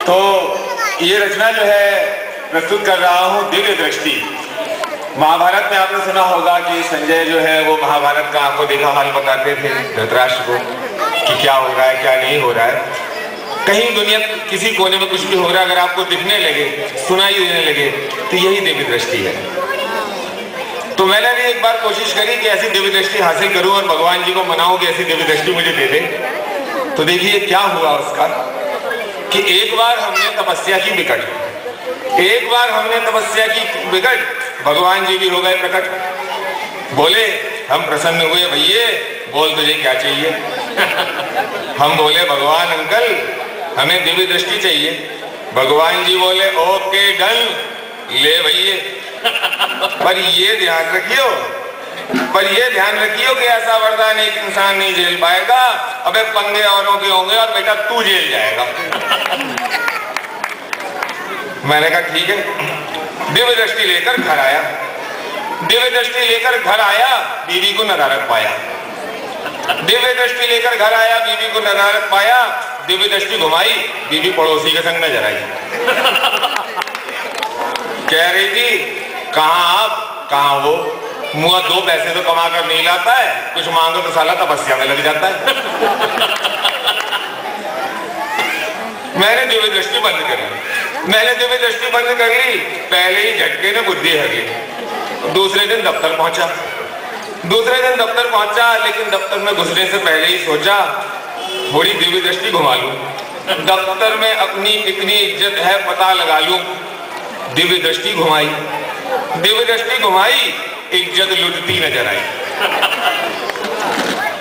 तो ये रचना जो है प्रस्तुत कर रहा हूँ दिव्य दृष्टि। महाभारत में आपने सुना होगा कि संजय जो है वो महाभारत का आंखों देखा हाल बताते थे धृतराष्ट्र को कि क्या हो रहा है क्या नहीं हो रहा है। कहीं दुनिया किसी कोने में कुछ भी हो रहा है अगर आपको दिखने लगे, सुनाई देने लगे, तो यही दिव्य दृष्टि है। तो मैंने भी एक बार कोशिश करी कि ऐसी दिव्य दृष्टि हासिल करूं और भगवान जी को मनाऊं कि ऐसी दिव्य दृष्टि मुझे दे दे। तो देखिए क्या हुआ उसका कि एक बार हमने तपस्या की विकट, एक बार हमने तपस्या की विकट, भगवान जी भी हो गए प्रकट। बोले हम प्रसन्न हुए, भैये बोल तुझे क्या चाहिए। हम बोले भगवान अंकल हमें दिव्य दृष्टि चाहिए। भगवान जी बोले ओके डन, ले भैये, पर ये ध्यान रखियो, पर ये ध्यान रखियो कि ऐसा वरदान एक इंसान नहीं झेल पाएगा। अबे पंगे औरों के होंगे और बेटा तू झेल जाएगा। मैंने कहा ठीक है। दिव्य दृष्टि लेकर घर आया, दिव्य दृष्टि लेकर घर आया, बीवी को नदारत पाया। दिव्य दृष्टि लेकर घर आया, बीवी को नदारत पाया। दिव्य दृष्टि घुमाई, बीवी पड़ोसी के संग नजर आई। कह रही थी कहाँ आप कहाँ वो, मुआ दो पैसे तो कमा कर नहीं लाता है, कुछ मांगो तो साला तपस्या में लग जाता है। मैंने दिव्य दृष्टि बंद कर ली, मैंने दिव्य दृष्टि बंद कर ली। पहले ही झटके ने बुद्धि है गई। दूसरे दिन दफ्तर पहुंचा, दूसरे दिन दफ्तर पहुंचा, लेकिन दफ्तर में घुसने से पहले ही सोचा थोड़ी दिव्य दृष्टि घुमा लूं, दफ्तर में अपनी कितनी इज्जत है पता लगा लूं। दिव्य दृष्टि घुमाई, दिव्य दृष्टि घुमाई, इज्जत लुटती नजर आई।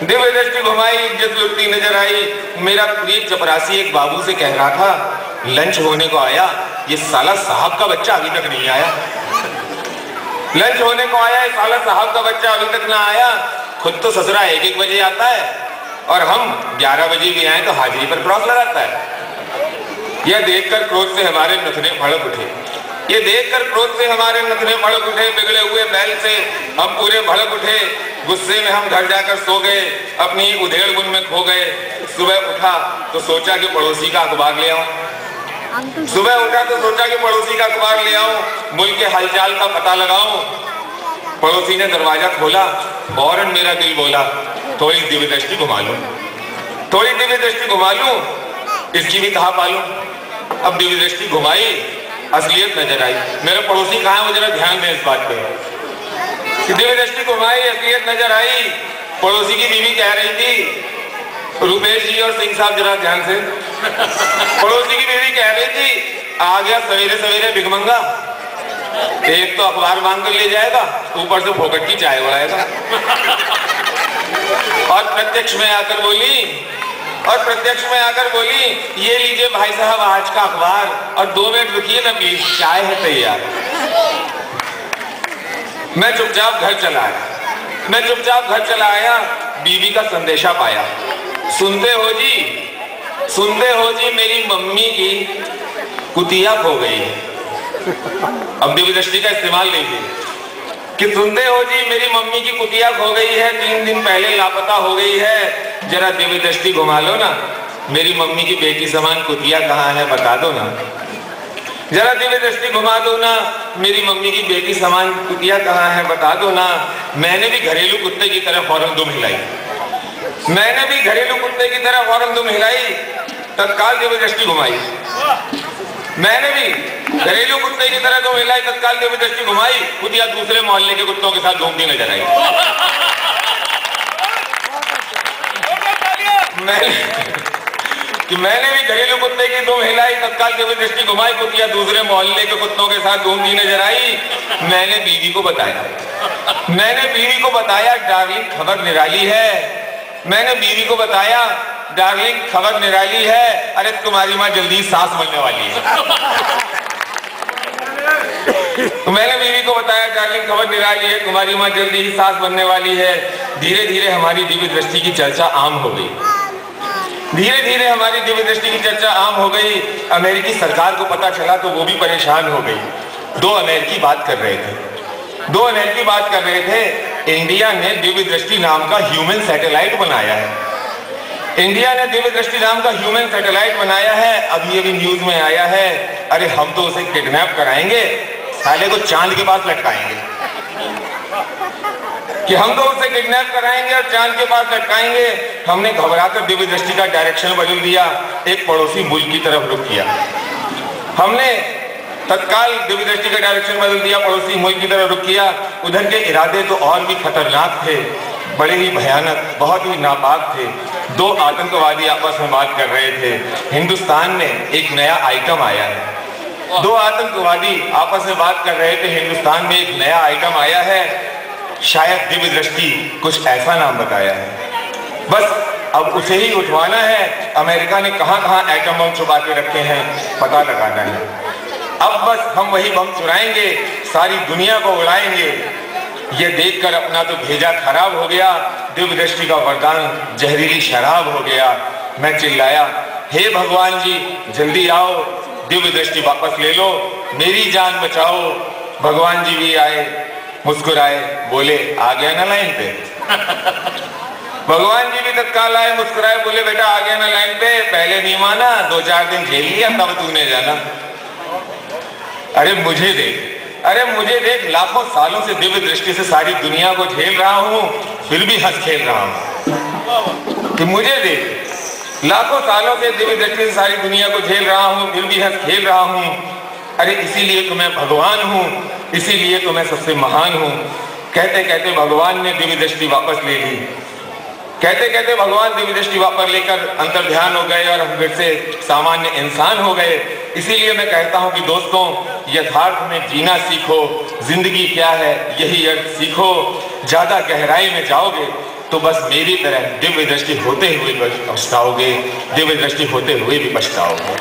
दिव्य दृष्टि घुमाई, इज्जत लुटती नजर आई। मेरा प्रिय चपरासी एक बाबू से कह रहा था लंच होने को आया, ये साला साहब का बच्चा अभी तक नहीं आया। लंच होने को आया, साला साहब का बच्चा अभी तक ना आया। खुद तो ससुरा 1-1 बजे आता है और हम 11 बजे भी आए तो हाजिरी पर क्रॉस लगाता है। यह देखकर क्रोध से हमारे नथने फड़क उठे, ये देखकर क्रोध से हमारे नथने भड़क उठे। बिगड़े हुए बैल से हम पूरे भड़क उठे। गुस्से में हम घर जाकर सो गए, अपनी उधेड़ बुन में खो गए। सुबह उठा तो सोचा कि पड़ोसी का अखबार ले आऊं, सुबह उठा तो सोचा कि पड़ोसी का अखबार ले आऊं, मुल्क के हालचाल का पता लगाऊं। पड़ोसी ने दरवाजा खोला, फौरन मेरा दिल बोला थोड़ी दिव्य दृष्टि घुमा लूं, थोड़ी दिव्य दृष्टि घुमा लूं, इसकी भी कहा पालूं। अब दिव्य दृष्टि घुमाई, असलियत नजर आई। मेरे पड़ोसी कहाँ है वो जरा ध्यान दें इस बात पे। दिव्य दृष्टि घुमाई, असलियत नजर आई। पड़ोसी की बीवी कह रही थी रुपेश जी और सिंह साहब जरा ध्यान से। पड़ोसी की बीवी कह रही थी आ गया सवेरे सवेरे भिखमंगा, एक तो अखबार मांग कर ले जाएगा, ऊपर से फोकट की चाय उड़ाएगा। और प्रत्यक्ष में आकर बोली, और प्रत्यक्ष में आकर बोली ये लीजिए भाई साहब आज का अखबार, और 2 मिनट रुकिए ना प्लीज, चाय है तैयार। मैं चुपचाप घर चला आया, मैं चुपचाप घर चला आया। बीवी का संदेशा पाया, सुनते हो जी, सुनते हो जी मेरी मम्मी की कुतिया खो गई है। अब दिव्य दृष्टि का इस्तेमाल नहीं किया कि सुनते हो जी मेरी मम्मी की कुतिया खो गई है, 3 दिन पहले लापता हो गई है, जरा दिव्य दृष्टि घुमा लो ना, मेरी मम्मी की बेटी समान कुतिया कहाँ है बता दो ना, जरा दिव्य दृष्टि घुमा दो ना, मेरी मम्मी की बेटी समान कुतिया कहाँ है बता दो ना। मैंने भी घरेलू कुत्ते की तरह फौरन दुम हिलाई, मैंने भी घरेलू कुत्ते की तरह फौरन दुम हिलाई, तत्काल दिव्य दृष्टि घुमाई। मैंने भी घरेलू कुत्ते की तरह दुम हिलाई, तत्काल दिव्य दृष्टि घुमाई। कुतिया दूसरे मोहल्ले के कुत्तों के साथ घूमती नजर आई। मैंने भी घरेलू कुत्ते की दुम हिलाई, तत्काल दिव्य दृष्टि घुमाई। कुतिया दूसरे मोहल्ले के कुत्तों के साथ घूमती नजर आई। मैंने बीवी को बताया, मैंने बीवी को बताया डार्लिंग खबर निराली है। मैंने बीवी को बताया डार्लिंग खबर निराली है, अरे तुम्हारी माँ जल्दी सास बनने वाली है। मैंने बीवी को बताया डार्लिंग खबर निराली है, तुम्हारी माँ जल्दी ही सास बनने वाली है। धीरे धीरे हमारी दिव्य दृष्टि की चर्चा आम हो गई, धीरे धीरे हमारी दिव्य दृष्टि की चर्चा आम हो गई। अमेरिकी सरकार को पता चला तो वो भी परेशान हो गई। 2 अमेरिकी बात कर रहे थे, 2 अमेरिकी बात कर रहे थे इंडिया ने दिव्य दृष्टि नाम का ह्यूमन सैटेलाइट बनाया है। इंडिया ने दिव्य दृष्टि नाम का ह्यूमन सैटेलाइट बनाया है। अभी अभी न्यूज में आया है, अरे हम तो उसे किडनैप कराएंगे, साले को चांद के पास लटकाएंगे, कि हम तो उसे किडनैप कराएंगे और चांद के पास लटकाएंगे। हमने घबराकर दिव्य दृष्टि का डायरेक्शन बदल दिया, एक पड़ोसी मुल्क की तरफ रुख किया। हमने तत्काल दिव्य दृष्टि का डायरेक्शन बदल दिया, पड़ोसी मुल्क की तरफ रुख किया। उधर के इरादे तो और भी खतरनाक थे, बड़े ही भयानक, बहुत ही नापाक थे। दो आतंकवादी आपस में बात कर रहे थे। हिंदुस्तान में एक नया आइटम आया है, दो आतंकवादी आपस में बात कर रहे थे, हिंदुस्तान में एक नया आइटम आया है, शायद दिव्य दृष्टि कुछ ऐसा नाम बताया है। बस अब उसे ही उठवाना है। अमेरिका ने कहां कहां एटम बम छुपा के रखे हैं, पता लगाना है। अब बस हम वही बम चुराएंगे, सारी दुनिया को उड़ाएंगे। ये देखकर अपना तो भेजा खराब हो गया, दिव्य दृष्टि का वरदान जहरीली शराब हो गया। मैं चिल्लाया, हे भगवान जी जल्दी आओ, दिव्य दृष्टि वापस ले लो, मेरी जान बचाओ। भगवान जी भी आए, मुस्कुराए, बोले आ गया ना लाइन पे। भगवान जी भी तत्काल आए, मुस्कुराए, बोले बेटा आ गया ना लाइन पे, पहले नहीं माना, 2-4 दिन झेल लिया तब तूने जाना। अरे मुझे देख, लाखों सालों से दिव्य दृष्टि से सारी दुनिया को झेल रहा हूं, फिर भी हंस खेल रहा हूं। कि मुझे देख, लाखों सालों से दिव्य दृष्टि से सारी दुनिया को झेल रहा हूं, फिर भी हंस खेल रहा हूं। अरे इसीलिए तो मैं भगवान हूं, इसीलिए तो मैं सबसे महान हूं। कहते कहते भगवान ने दिव्य दृष्टि वापस ले ली। कहते कहते भगवान दिव्य दृष्टि वापस लेकर अंतर्ध्यान हो गए और हम फिर से सामान्य इंसान हो गए। इसीलिए मैं कहता हूं कि दोस्तों, यथार्थ में जीना सीखो, जिंदगी क्या है यही अर्थ सीखो। ज्यादा गहराई में जाओगे तो बस मेरी तरह दिव्य दृष्टि होते हुए पछताओगे, दिव्य दृष्टि होते हुए भी पछताओगे।